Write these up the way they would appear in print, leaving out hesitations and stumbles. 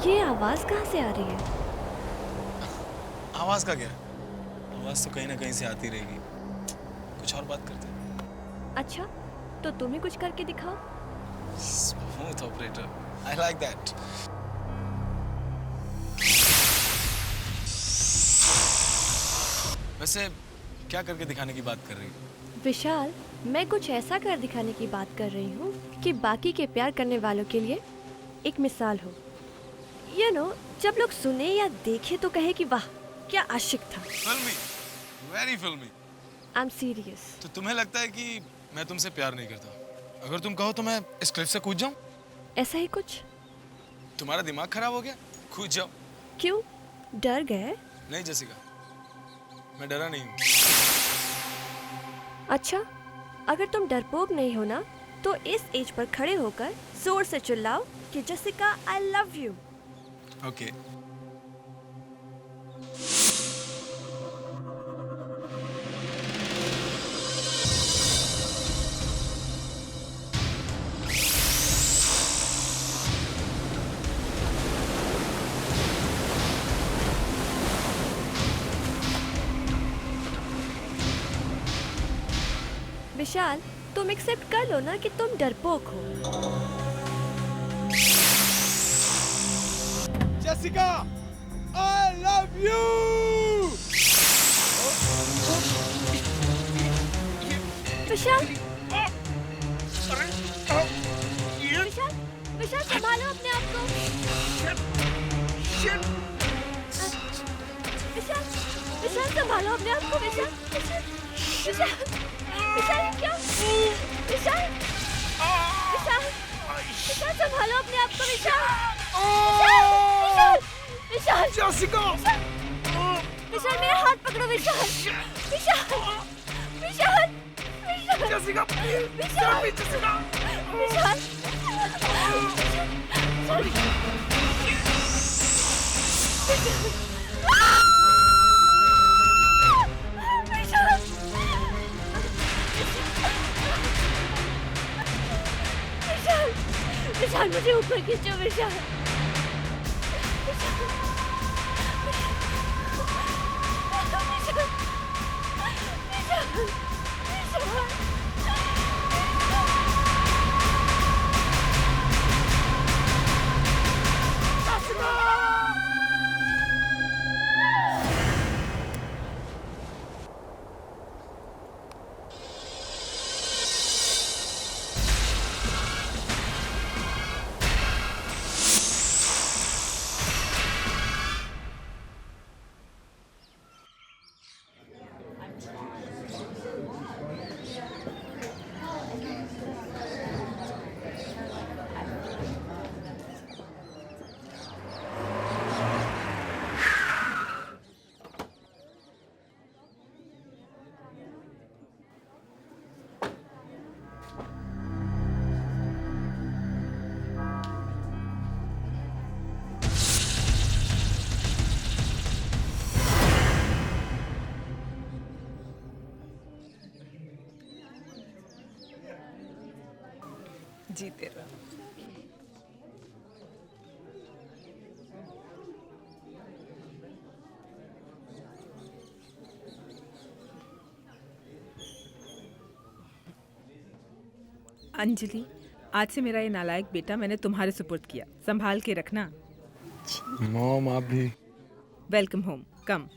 ये आवाज कहाँ से आ रही है? आवाज का क्या? आवाज तो कहीं ना कहीं से आती रहेगी। कुछ और बात करते हैं। अच्छा, तो तुम ही कुछ करके दिखाओ। Smooth operator, I like that. वैसे क्या करके दिखाने की बात कर रही है? विशाल, मैं कुछ ऐसा कर दिखाने की बात कर रही हूँ कि बाकी के प्यार करने वालों के लिए एक मिसाल हो। जब लोग सुने या देखे तो कहे कि वाह क्या आशिक था। फिल्मी, वेरी फिल्मी। I am serious. तो तुम्हें लगता है कि मैं तुमसे प्यार नहीं करता? अगर तुम कहो तो मैं इस क्लिफ से कूद जाऊं? ऐसा ही कुछ? तुम्हारा दिमाग खराब हो गया? कूद जाओ। क्यों, डर गए? नहीं जेसिका, मैं डरा नहीं हूँ। अच्छा, अगर तुम डरपोक नहीं हो ना, तो इस एज पर खड़े होकर जोर से चिल्लाओ कि Jessica I love you. Okay. Vishal, तुम एक्सेप्ट कर लो ना कि तुम डरपोक हो। Jessica, I love you! Vishal, Vishal, Vishal संभालो अपने आप को। विशाल, विशाल संभालो अपने आप को। विशाल, विशाल, विशाल, विशाल ये क्या? विशाल, विशाल, विशाल संभालो अपने आप को। विशाल, विशाल, विशाल, विशाल, जेसिका! विशाल मेरा हाथ पकड़ो। विशाल, विशाल, विशाल, विशाल, जेसिका! विशाल, जेसिका! विशाल, विशाल, विशाल मुझे ऊपर खींचो। विशाल, जीते रहो। अंजलि, आज से मेरा ये नालायक बेटा मैंने तुम्हारे सुपुर्द किया, संभाल के रखना। मॉम आप भी। वेलकम होम, कम।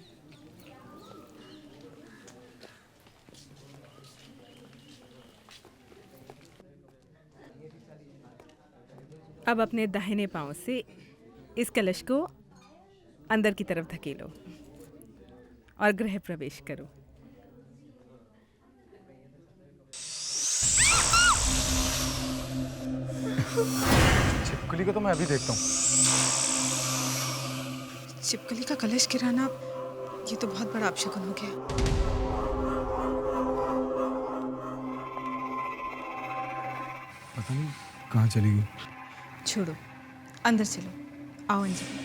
अब अपने दाहिने पांव से इस कलश को अंदर की तरफ धकेलो और गृह प्रवेश करो। छिपकली को तो मैं अभी देखता हूँ। छिपकली का कलश गिराना, ये तो बहुत बड़ा अपशकुन हो गया। पता नहीं कहाँ चली गई। छोड़ो, अंदर चलो। आओ अंजलि।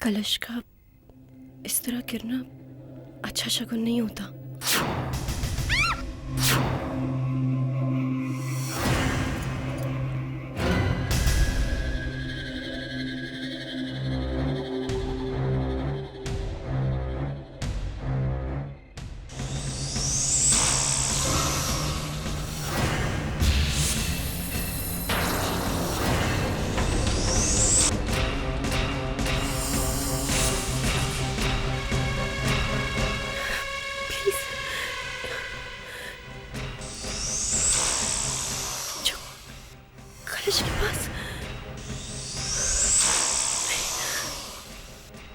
कलश का इस तरह गिरना अच्छा शगुन नहीं होता। कलश के पास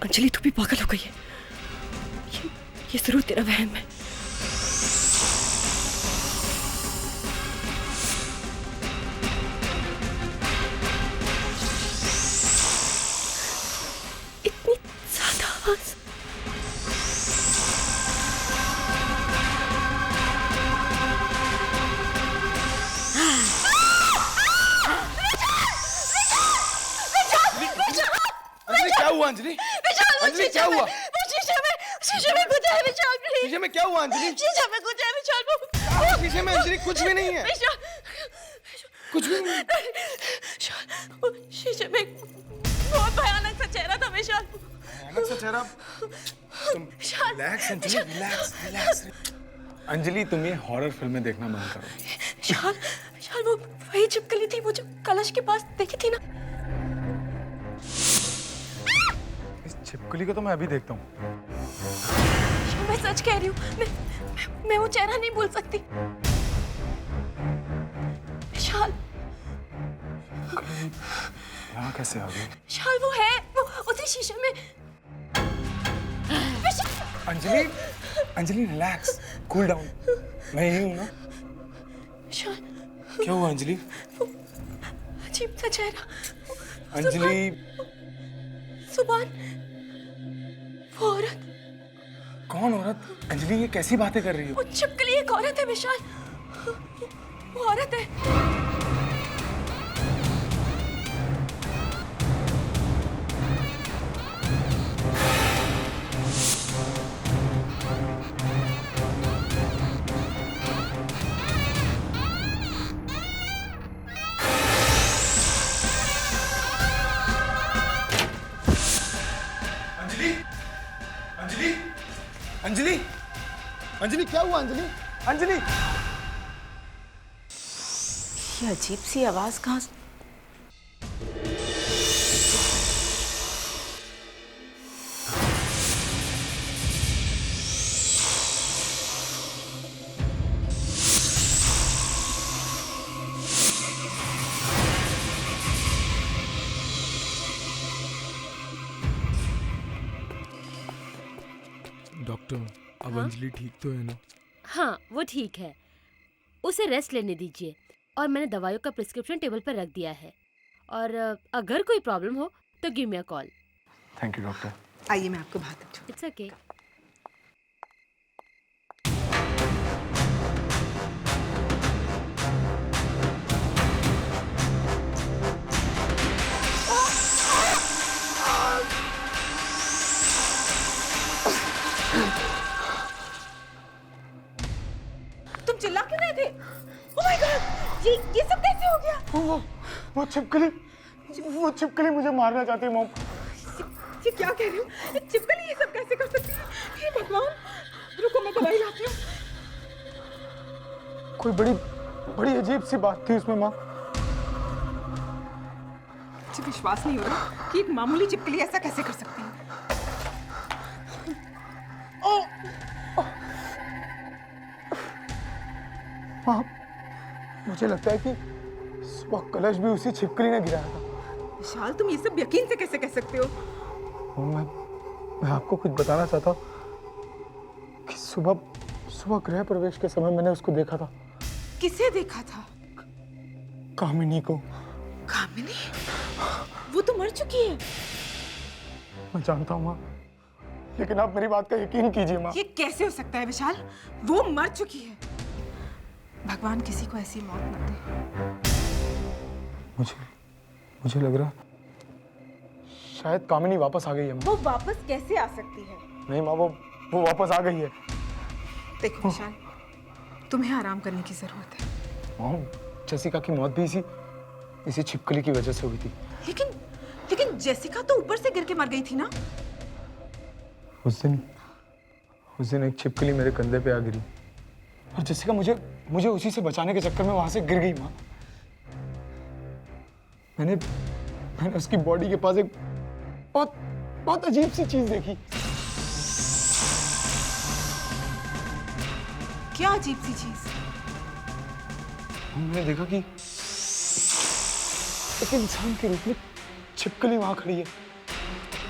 अंजलि, तू भी पागल हो गई है। ये जरूर तेरा वहम है। इतनी ज्यादा आवाज। क्या हुआ अंजलि? अंजलि क्या हुआ? शीशे में कुछ है विशाल, प्लीज। शीशे में क्या हुआ अंजलि? शीशे में कुछ है विशाल। शीशे में अंजलि कुछ भी नहीं है। कुछ भी नहीं। शीशे में बहुत भयानक सा चेहरा था विशाल। भयानक सा चेहरा? Relax Anjali, relax relax. Anjali, तुम ये हॉरर फिल्में देखना बंद करो। विशाल, विशाल वो वही छिपकली थी, वो जो कलश के पास देखी थी ना। इस छिपकली को तो मैं अभी देखता हूँ। मैं सच कह रही हूँ, मैं वो चेहरा नहीं भूल सकती। विशाल, यहाँ कैसे आ गई? विशाल वो है, वो उसी शीशे में। Anjali, Anjali relax, cool down. मैं यही हूँ ना। विशाल, क्या हुआ अंजलि? अजीब सा चेहरा। अंजलि, सुभान, वो औरत। कौन औरत? अंजलि, ये कैसी बातें कर रही हो? वो छिपकली एक औरत है विशाल, वो औरत है। अंजलि, अंजलि, अंजलि क्या हुआ अंजलि? अंजलि, ये अजीब सी आवाज कहाँ से? डॉक्टर, अब अंजलि ठीक तो है ना? हाँ, वो ठीक है। उसे रेस्ट लेने दीजिए और मैंने दवाइयों का प्रिस्क्रिप्शन टेबल पर रख दिया है। और अगर कोई प्रॉब्लम हो तो give me a call. Thank you doctor. आइए मैं आपको बात दूँ। It's okay. तुम चिल्ला क्यों रहे थे? ओह माय गॉड, ये सब कैसे हो गया? वो छिपकली मुझे मारना चाहती है मॉम। ये क्या कह रही हो? ये छिपकली ये सब कैसे कर सकती है? हे भगवान, रुको मैं दवाई लाती हूँ। कोई बड़ी अजीब सी बात थी उसमें माँ। मुझे विश्वास नहीं हो रहा कि एक मामूली छिपकली ऐसा कैसे कर सकती है। माँ, मुझे लगता है कि सुबह कलश भी उसी छिपकली ने गिराया था। विशाल, तुम ये सब यकीन से कैसे कह सकते हो? मैं आपको कुछ बताना चाहता हूँ कि सुबह गृह प्रवेश के समय मैंने उसको देखा था। किसे देखा था? कामिनी को। कामिनी? वो तो मर चुकी है। मैं जानता हूँ माँ, लेकिन आप मेरी बात का यकीन कीजिए माँ। ये कैसे हो सकता है विशाल? वो मर चुकी है। भगवान किसी को ऐसी मौत न दे। मुझे लग रहा शायद कामिनी वापस आ गई है माँ। वो वापस कैसे आ सकती है? नहीं माँ, वो वापस आ गई है। देखो विशाल, तुम्हें आराम करने की जरूरत है। माँ, जेसिका की मौत भी इसी छिपकली की वजह से हुई थी। लेकिन जेसिका तो ऊपर से गिर के मर गई थी ना? उस दिन एक छिपकली मेरे कंधे पे आ गिरी और जेसिका मुझे उसी से बचाने के चक्कर में वहां से गिर गई माँ। मैंने उसकी बॉडी के पास एक बहुत अजीब सी चीज देखी। क्या अजीब सी चीज? मैंने देखा कि एक इंसान के रूप में छिपकली वहां खड़ी है।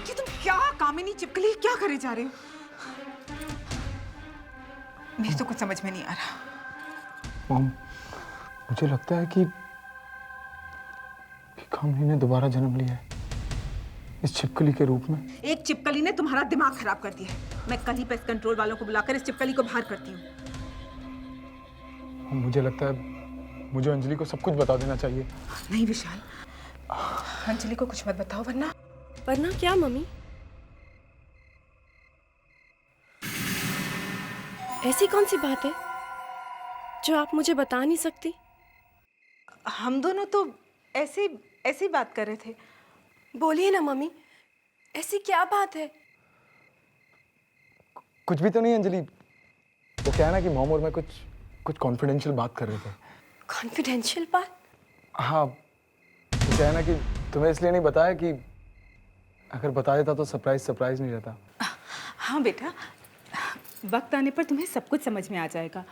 कि तुम क्या कामिनी चिपकली क्या करे जा रहे हो? मेरे तो कुछ समझ में नहीं आ रहा। मॉम, मुझे लगता है कि कामिनी ने दोबारा जन्म लिया है इस छिपकली के रूप में। एक चिपकली ने तुम्हारा दिमाग खराब कर दिया है। मैं कल ही पेस्ट कंट्रोल वालों को बुलाकर इस चिपकली को बाहर करती हूँ। मुझे लगता है मुझे अंजलि को सब कुछ बता देना चाहिए। नहीं विशाल, अंजलि को कुछ मत बताओ वरना क्या मम्मी? ऐसी कौन सी बात है जो आप मुझे बता नहीं सकती? हम दोनों तो ऐसी बात कर रहे थे। बोलिए ना मम्मी, ऐसी क्या बात है? कुछ भी तो नहीं अंजलि, वो क्या है ना कि मॉम और मैं कुछ कॉन्फिडेंशियल बात कर रहे थे। कॉन्फिडेंशियल बात? हाँ, वो क्या है ना कि तुम्हें इसलिए नहीं बताया कि अगर बता देता तो सरप्राइज नहीं रहता। हाँ बेटा, वक्त आने पर तुम्हें सब कुछ समझ में आ जाएगा।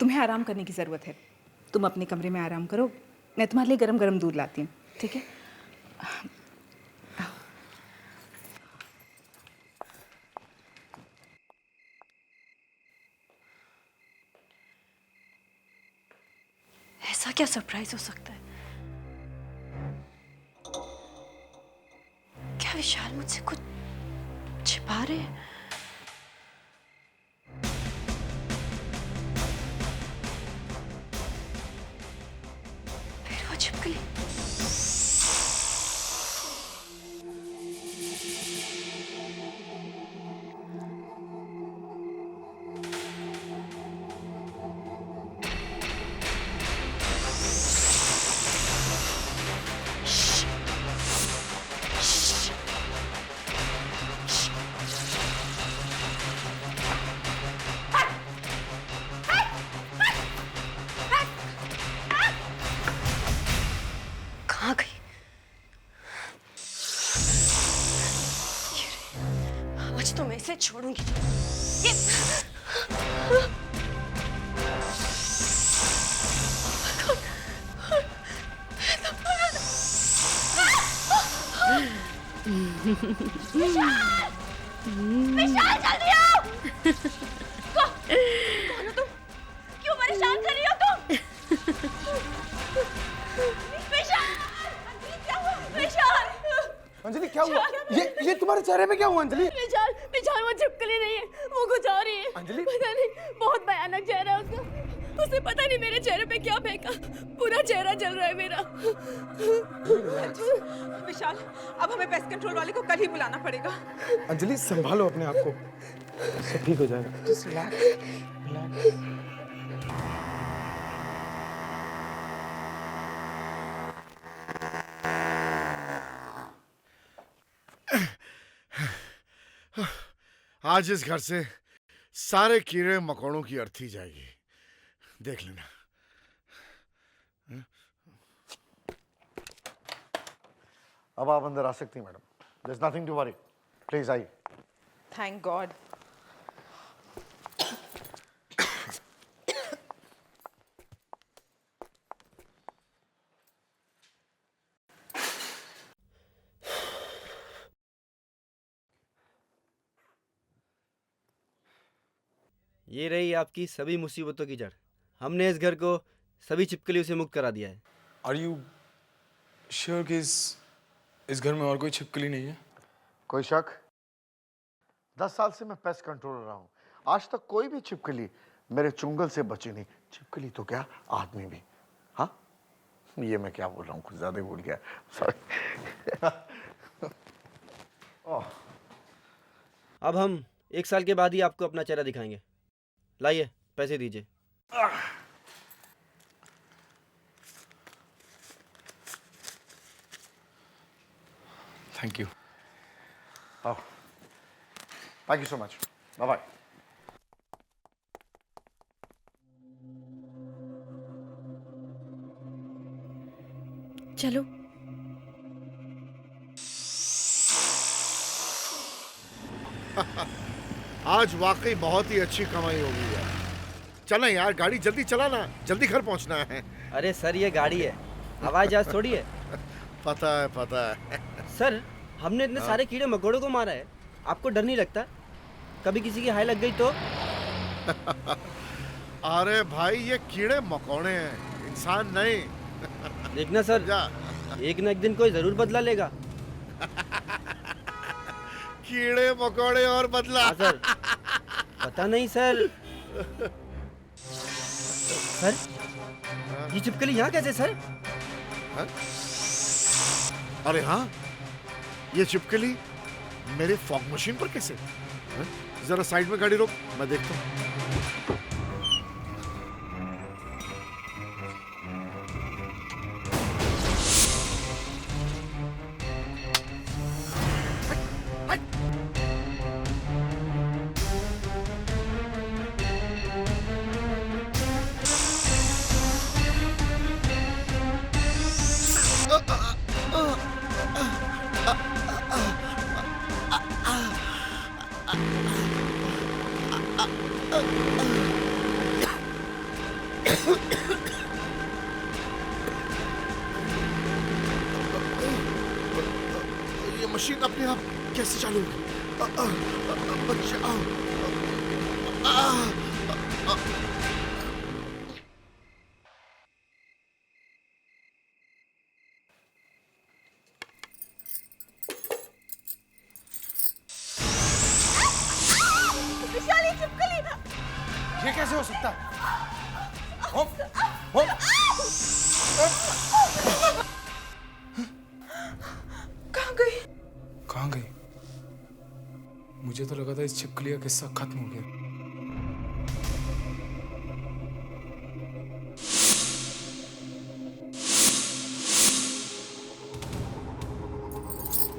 तुम्हें आराम करने की ज़रूरत है। तुम अपने कमरे में आराम करो, मैं तुम्हारे लिए गरम गरम दूध लाती हूँ, ठीक है? ऐसा क्या सरप्राइज हो सकता है? क्या विशाल मुझसे कुछ छिपा रहे हैं? फिर वो छिपकली। कहाँ गई? ये रही। आज तो मैं इसे छोड़ूंगी। ये विशाल जल्दी आओ! कौन हो तुम? क्यों परेशान कर रही हो तुम? विशाल! अंजलि क्या हुआ? ये तुम्हारे चेहरे पे क्या हुआ अंजलि? विशाल वो छिपकली नहीं है, वो कुछ और ही है। अंजलि? पता नहीं, बहुत भयानक चेहरा है उसका। उसे पता नहीं मेरे चेहरे पे क्या फेंका, पूरा चेहरा जल रहा है मेरा। विशाल, अब हमें पेस्ट कंट्रोल वाले को कल ही बुलाना पड़ेगा। अंजलि संभालो अपने आप को, सब ठीक हो जाएगा। Just relax. आज इस घर से सारे कीड़े मकोड़ों की अर्थी जाएगी, देख लेना। अब आप अंदर आ सकती हैं madam. There's nothing to worry. Please आइए। Thank God. ये रही आपकी सभी मुसीबतों की जड़। हमने इस घर को सभी छिपकलियों से मुक्त करा दिया है। आर यू श्योर कि इस घर में और कोई छिपकली नहीं है? कोई शक? 10 साल से मैं पेस्ट कंट्रोलर रहा हूँ, आज तक कोई भी छिपकली मेरे चुंगल से बची नहीं। छिपकली तो क्या, आदमी भी। हाँ, ये मैं क्या बोल रहा हूँ, कुछ ज्यादा ही बोल गया, सॉरी। अब हम 1 साल के बाद ही आपको अपना चेहरा दिखाएंगे। लाइए, पैसे दीजिए। Thank you. Thank you so much. Bye bye. चलो। आज वाकई बहुत ही अच्छी कमाई होगी यार। चलें यार, गाड़ी जल्दी चलाना, जल्दी घर पहुंचना है। अरे सर, ये गाड़ी है, हवाई जहाज थोड़ी है। पता है, पता है। सर, हमने इतने सारे कीड़े मकोड़ों को मारा है, आपको डर नहीं लगता? कभी किसी की हाय लग गई तो? अरे भाई, ये कीड़े मकोड़े हैं, इंसान नहीं। देखना सर, एक न एक दिन कोई जरूर बदला लेगा। कीड़े मकोड़े और बदला। हाँ सर, पता नहीं सर। सर, ये छिपकली यहाँ कैसे सर? हा? अरे हाँ, ये छिपकली मेरे फॉग मशीन पर कैसे? हा? जरा साइड में गाड़ी रोक, मैं देखता हूँ। ये मशीन अपने आप कैसे चालू होगी? बचाओ। विशाल, ये छिपकली। ये कैसे हो सकता है? कहाँ गई? कहाँ गई? मुझे तो लगा था इस छिपकली का किस्सा खत्म हो गया।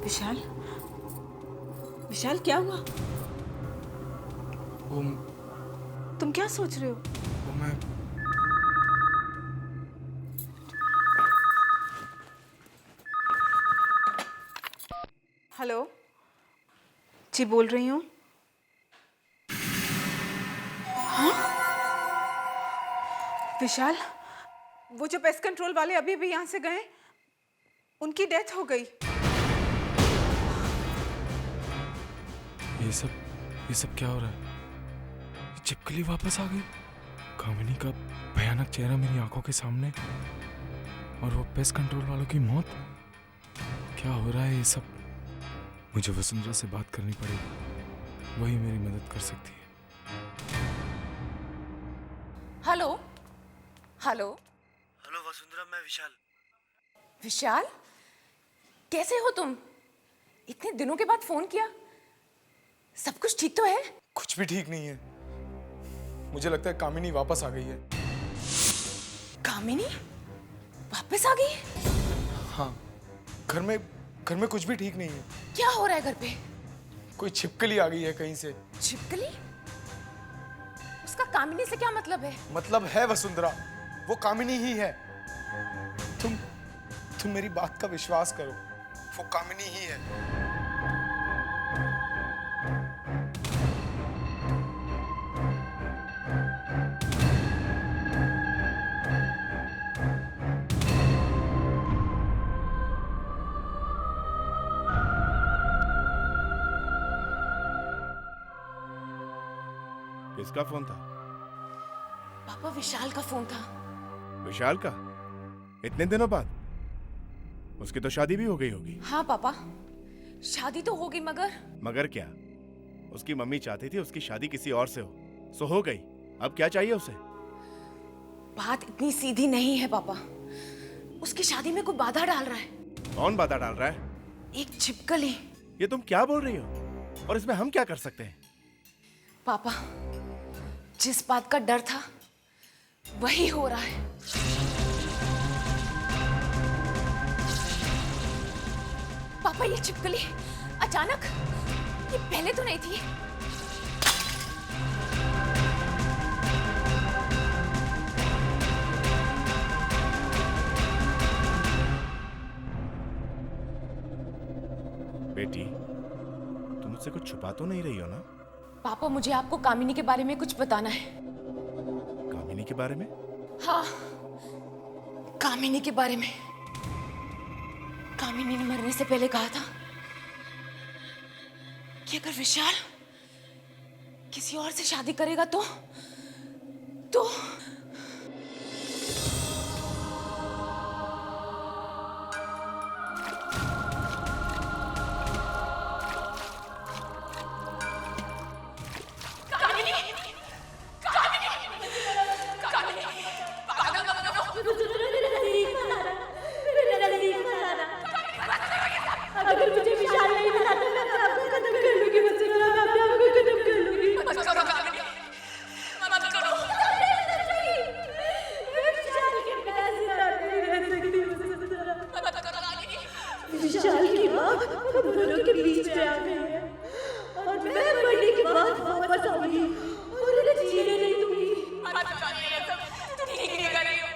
विशाल, विशाल क्या हुआ? वो तुम क्या सोच रहे हो? मैं हेलो जी, बोल रही हूँ। हाँ? विशाल, वो जो पेस्ट कंट्रोल वाले अभी भी यहाँ से गए, उनकी डेथ हो गई। ये सब क्या हो रहा है? छिपकली वापस आ गई। कामिनी का भयानक चेहरा मेरी आंखों के सामने, और वो पेस्ट कंट्रोल वालों की मौत। क्या हो रहा है ये सब? मुझे वसुंधरा से बात करनी पड़ेगी, वही मेरी मदद कर सकती है। हेलो हेलो हेलो वसुंधरा, मैं विशाल। विशाल, कैसे हो तुम? इतने दिनों के बाद फोन किया। सब कुछ ठीक तो है? कुछ भी ठीक नहीं है। मुझे लगता है कामिनी वापस आ गई है। कामिनी वापस आ गई? हाँ, घर में कुछ भी ठीक नहीं है। क्या हो रहा है घर पे? कोई छिपकली आ गई है कहीं से। छिपकली? उसका कामिनी से क्या मतलब है? मतलब है वसुंधरा, वो कामिनी ही है। तुम मेरी बात का विश्वास करो, वो कामिनी ही है। किसका फोन था? पापा, विशाल का फोन था। विशाल का? इतने दिनों बाद? उसकी तो शादी भी हो गई होगी। हाँ पापा, शादी तो हो गई, मगर क्या? उसकी मम्मी चाहती थी उसकी शादी किसी और से हो, सो हो गई। अब क्या चाहिए उसे? बात इतनी सीधी नहीं है पापा। उसकी शादी में कोई बाधा डाल रहा है। कौन बाधा डाल रहा है? एक छिपकली। ये तुम क्या बोल रही हो? और इसमें हम क्या कर सकते हैं? पापा, जिस बात का डर था वही हो रहा है। पापा, ये छिपकली अचानक, ये पहले तो नहीं थी। बेटी, तुम मुझसे कुछ छुपा तो नहीं रही हो ना? पापा, मुझे आपको कामिनी के बारे में कुछ बताना है। कामिनी के बारे में? हाँ, कामिनी के बारे में। कामिनी ने मरने से पहले कहा था कि अगर विशाल किसी और से शादी करेगा तो अगर मुझे विशाल नहीं मिला तो मैं अपने आप को खत्म कर लूंगी, मुझसे मैं अपने आप को खत्म कर लूंगी। मत करो कामिनी, मत करो। मैं विशाल के बिना जिंदा नहीं रह सकती, मत करो कामिनी। विशाल की माँ हम दोनों के बीच में आ गई है और मैं मरने के बाद वापस आऊंगी और उन्हें जीने नहीं दूंगी। मत करो, ये सब ठीक नहीं कर रही हो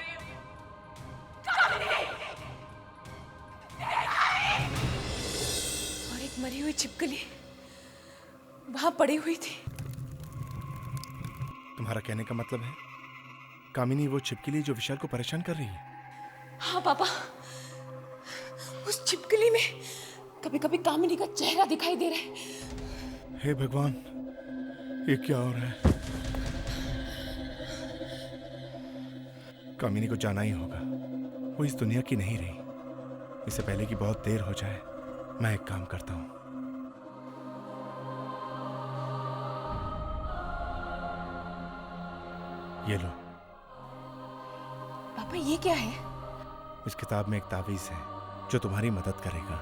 कामिनी। मरी हुई छिपकली वहां पड़ी हुई थी। तुम्हारा कहने का मतलब है कामिनी वो छिपकली जो विशाल को परेशान कर रही है? हाँ पापा, उस छिपकली में कभी कभी कामिनी का चेहरा दिखाई दे रहा है। हे भगवान, ये क्या हो रहा है? कामिनी को जाना ही होगा, वो इस दुनिया की नहीं रही। इससे पहले कि बहुत देर हो जाए, मैं एक काम करता हूं। ये लो। पापा, ये क्या है? इस किताब में एक तावीज है जो तुम्हारी मदद करेगा।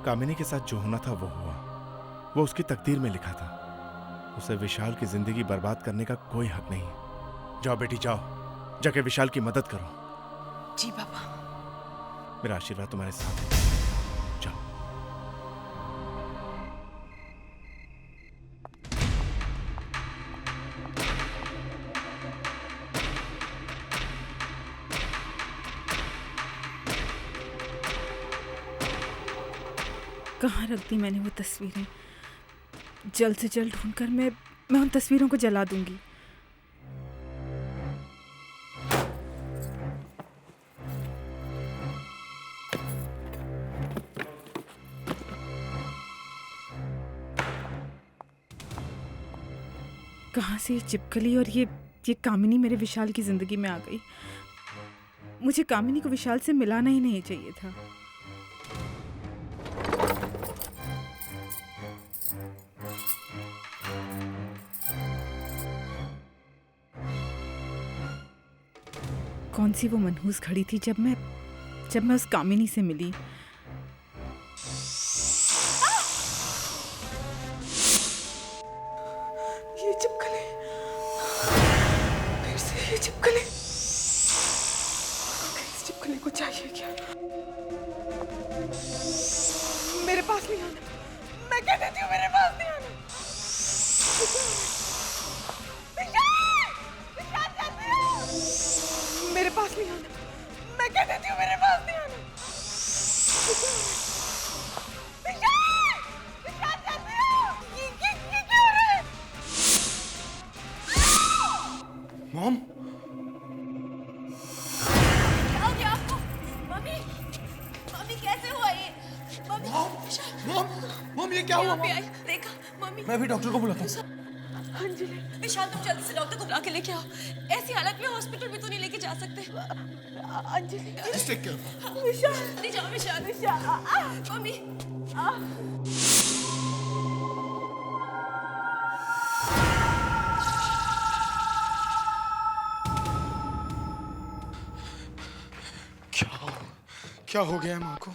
कामिनी के साथ जो होना था वो हुआ, वो उसकी तकदीर में लिखा था। उसे विशाल की जिंदगी बर्बाद करने का कोई हक नहीं। जाओ बेटी, जाओ, जाके विशाल की मदद करो। जी पापा। मेरा आशीर्वाद तुम्हारे साथ है। कहाँ रख दी मैंने वो तस्वीरें? जल्द से जल्द ढूंढकर मैं उन तस्वीरों को जला दूंगी। कहाँ से ये चिपकली और ये कामिनी मेरे विशाल की जिंदगी में आ गई? मुझे कामिनी को विशाल से मिलाना ही नहीं चाहिए था। कौन सी वो मनहूस घड़ी थी जब मैं उस कामिनी से मिली। ये चिपकली, फिर से ये चिपकली। इस चिपकली को चाहिए क्या? मेरे पास नहीं आना, मैं कह देती हूँ मेरे पास नहीं आना। मेरे पास नहीं आना, मैं कह देती हूँ मेरे पास नहीं आना। ये क्या हो रहा है? मॉम, क्या हो गया आपको? मम्मी, मम्मी कैसे हुआ ये? मम्मी, मॉम ये क्या हुआ? मम्मी आई, देखा मम्मी। मैं भी डॉक्टर को बुलाता हूँ। अंजलि, विशाल तुम जल्दी से डॉक्टर को बुला के लेके आओ। ऐसी हालत में हॉस्पिटल में तो नहीं लेके जा सकते। Anjali, Just take care. विशाल, ले जाओ विशाल। मम्मी, क्या हो गया है माँ को?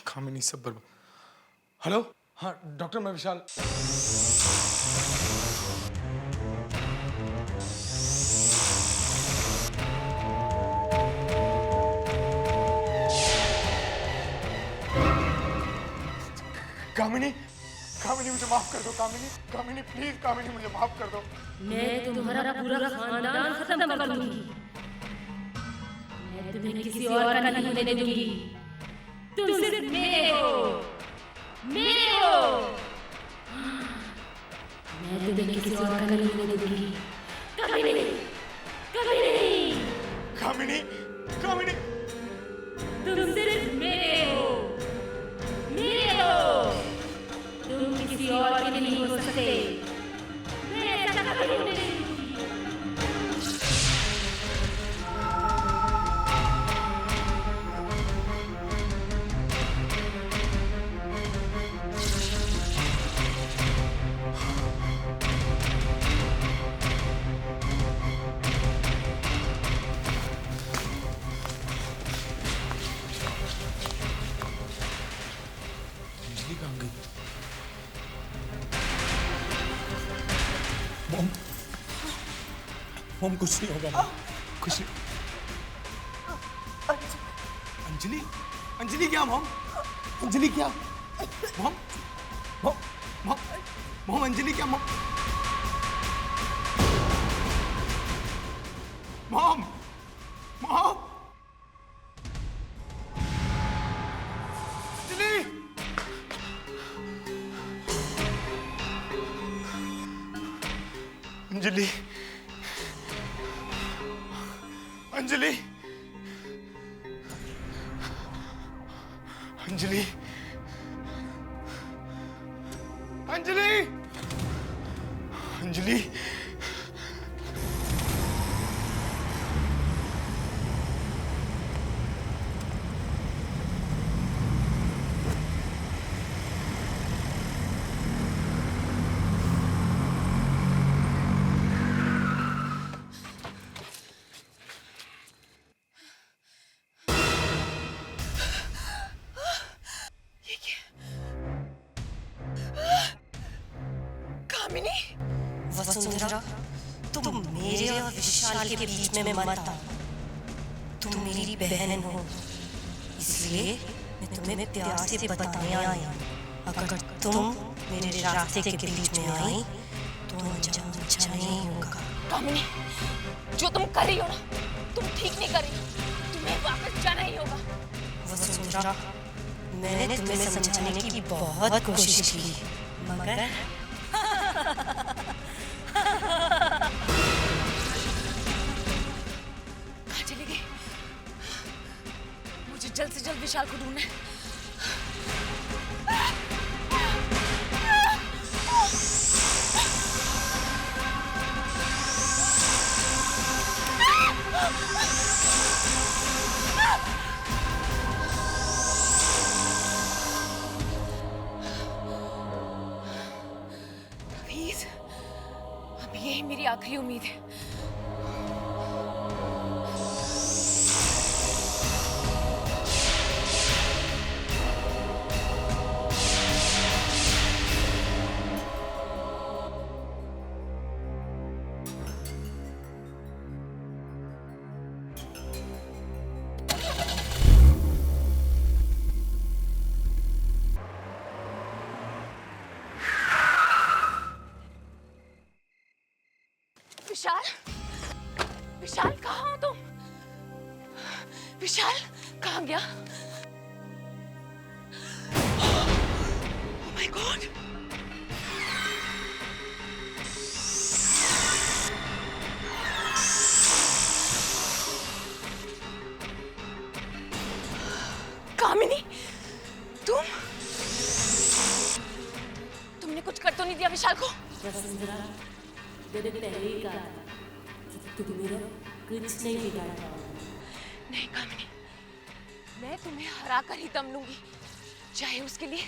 कामिनी सब बर्बाद। हेलो, हाँ डॉक्टर, मैं विशाल। कामिनी, कामिनी मुझे माफ कर दो। कामिनी, कामिनी प्लीज, कामिनी मुझे माफ कर दो। मैं तुम्हारा पूरा खानदान खत्म कर दूंगी। मैं तुम्हें किसी और का नहीं होने दूंगी। तुम सिर्फ मेरे हो, मेरे हो। मैं तुम्हें किसी और का नहीं होने दूंगी। कभी नहीं, कभी नहीं। कामिनी, कामिनी, तुम सिर्फ मेरे हो, मेरे हो। तुम किसी और के नहीं हो सकते। मैं ऐसा कभी नहीं होने दूंगी। अंजलि कहाँ गई? मॉम कुछ नहीं होगा मॉम, कुछ नहीं। अंजलि, अंजलि क्या मॉम? अंजलि क्या? Mom, mom, mom, mom Anjali क्या mom? Mom, mom, Anjali, Anjali, Anjali, Anjali, Anjali, Anjali, Vasundhara, तुम मेरे और विशाल के बीच में मत आओ। तुम मेरी बहन हो, इसलिए मैं तुम्हें प्यार से बताने आई। अगर तुम मेरे रास्ते के बीच में आई तो अंजाम अच्छा नहीं होगा। कामिनी, जो तुम कर रही हो ना, तुम ठीक नहीं कर रही हो। तुम्हें वापस जाना ही होगा। वसुंधरा, मैंने तुम्हें समझाने की बहुत कोशिश की, मगर कहाँ चली गई? मुझे जल्द से जल्द विशाल को ढूंढना है। प्लीज, अब यही मेरी आखिरी उम्मीद है। विशाल, विशाल कहाँ हो तुम? विशाल कहाँ गया? Oh my God! कामिनी, तुमने कुछ कर तो नहीं दिया विशाल को? मैंने पहले ही कहा कि तुम मेरा कुछ नहीं बिगाड़ पाओगे। नहीं कामिनी, मैं तुम्हें हरा कर ही दम लूंगी, चाहे उसके लिए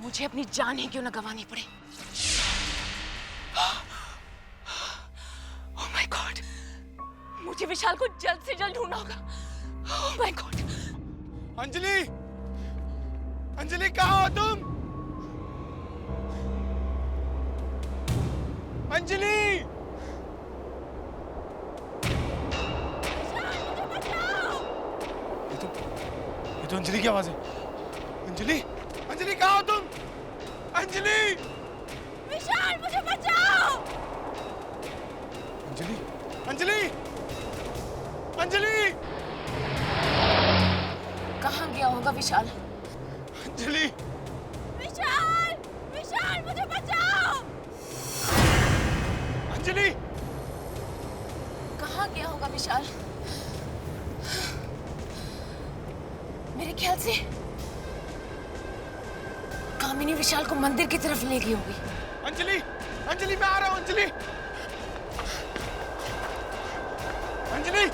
मुझे अपनी जान ही क्यों न गंवानी पड़े। Oh my God! मुझे विशाल को जल्द से जल्द ढूंढना होगा। Oh my God! Anjali, Anjali कहाँ हो तुम? अंजलि! ये तो अंजलि की आवाज है। अंजलि! अंजलि कहाँ हो तुम? अंजलि! विशाल मुझे बचाओ! अंजलि! अंजलि! अंजलि! कहाँ गया होगा विशाल? अंजलि! विशाल! विशाल मुझे बचाओ! अंजलि! कहाँ गया होगा विशाल? मेरे ख्याल से कामिनी विशाल को मंदिर की तरफ ले गई होगी। अंजलि! अंजलि मैं आ रहा हूँ अंजलि! अंजलि!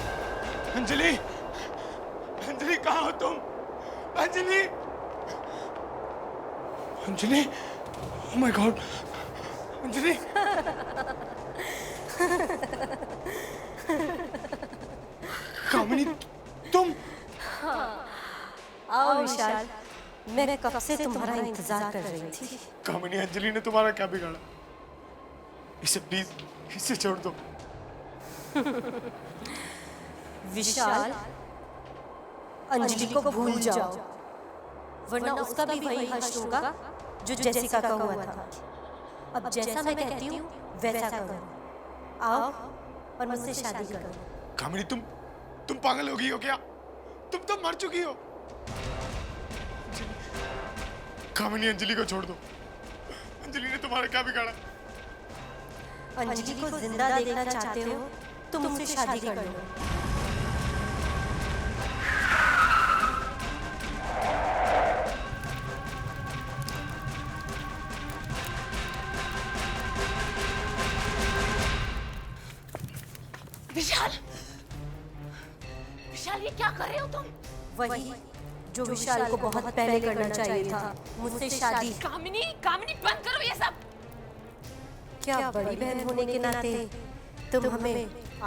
अंजलि! अंजलि कहाँ हो तुम? Anjali! Anjali! Oh my God! Anjali! कामिनी तुम? आओ विशाल, मैं कब से तुम्हारा इंतजार कर रही थी। कामिनी अंजलि ने तुम्हारा क्या बिगाड़ा? इसे प्लीज इसे छोड़ दो। विशाल, अंजलि को भूल जाओ, वरना उसका भी वही हश्र होगा जो जेसिका का हुआ था। अब जैसा मैं कहती हूँ वैसा करो। आओ और मुझसे शादी करो। कामिनी तुम पागल हो गई हो क्या? तुम तो मर चुकी हो। कामिनी अंजलि को छोड़ दो। अंजलि ने तुम्हारा क्या बिगाड़ा? अंजलि को जिंदा देखना चाहते हो तो मुझसे शादी कर लो। विशाल! विशाल ये क्या कर रहे हो तुम? वही जो विशाल को बहुत पहले करना चाहिए था, मुझसे शादी। कामिनी, कामिनी बंद करो ये सब। क्या बड़ी बहन होने के नाते तुम हमें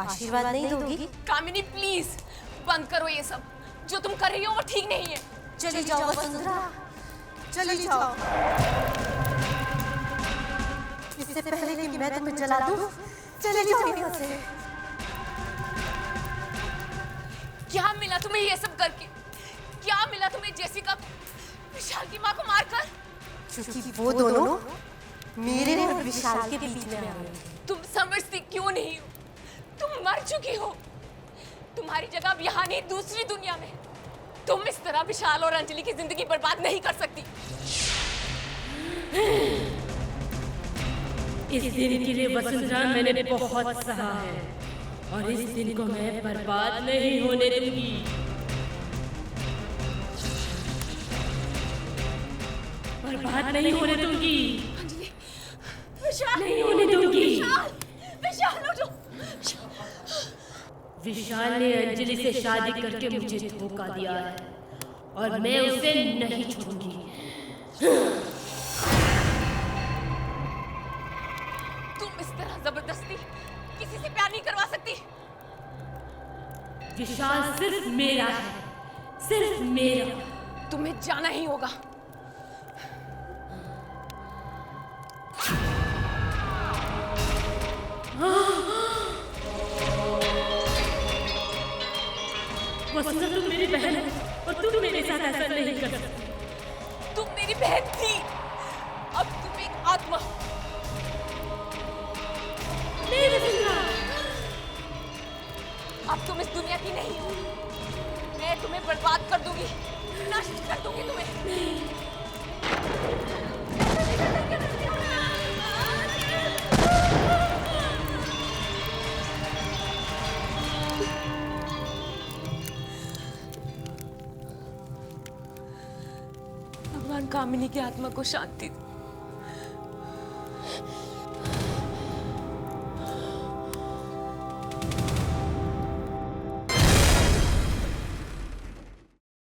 आशीर्वाद नहीं दोगी? कामिनी प्लीज बंद करो ये सब। जो तुम कर रही हो वो ठीक नहीं है। चली जाओ वसुंधरा, चली जाओ। इससे पहले कि मैं तुम्हें जला दूं, चली जाओ यहाँ से। क्या मिला तुम्हें ये सब करके? क्या मिला तुम्हें जेसिका को, विशाल की माँ को मारकर? क्योंकि वो दोनों मेरे और विशाल के बीच में आ गए। तुम समझती क्यों नहीं हो? तुम मर चुकी हो। तुम्हारी जगह अब यहाँ नहीं, दूसरी दुनिया में। तुम इस तरह विशाल और अंजलि की जिंदगी बर्बाद नहीं कर सकती। इस दिन के लिए वसुंधरा मैंने बहुत सहा है और इस दिन को मैं बर्बाद नहीं होने दूंगी। बर्बाद नहीं होने दूंगी। विशाल नहीं होने दूंगी। विशाल उठो। विशाल ने अंजलि से शादी करके मुझे धोखा दिया है और मैं उसे नहीं छोड़ूंगी। तुम इस तरह जबरदस्ती किसी से प्यार नहीं करवा सकती। विशाल सिर्फ मेरा है, सिर्फ मेरा। तुम्हें जाना ही होगा। वसुंधरा तुम मेरी बहन हो और तुम मेरे साथ ऐसा नहीं कर सकती। तुम मेरी बहन थी, अब तुम एक आत्मा हो। नहीं वसुंधरा, अब तुम इस दुनिया की नहीं हो। मैं तुम्हें बर्बाद कर दूंगी, नष्ट कर दूंगी तुम्हें। भगवान कामिनी की आत्मा को शांति दे।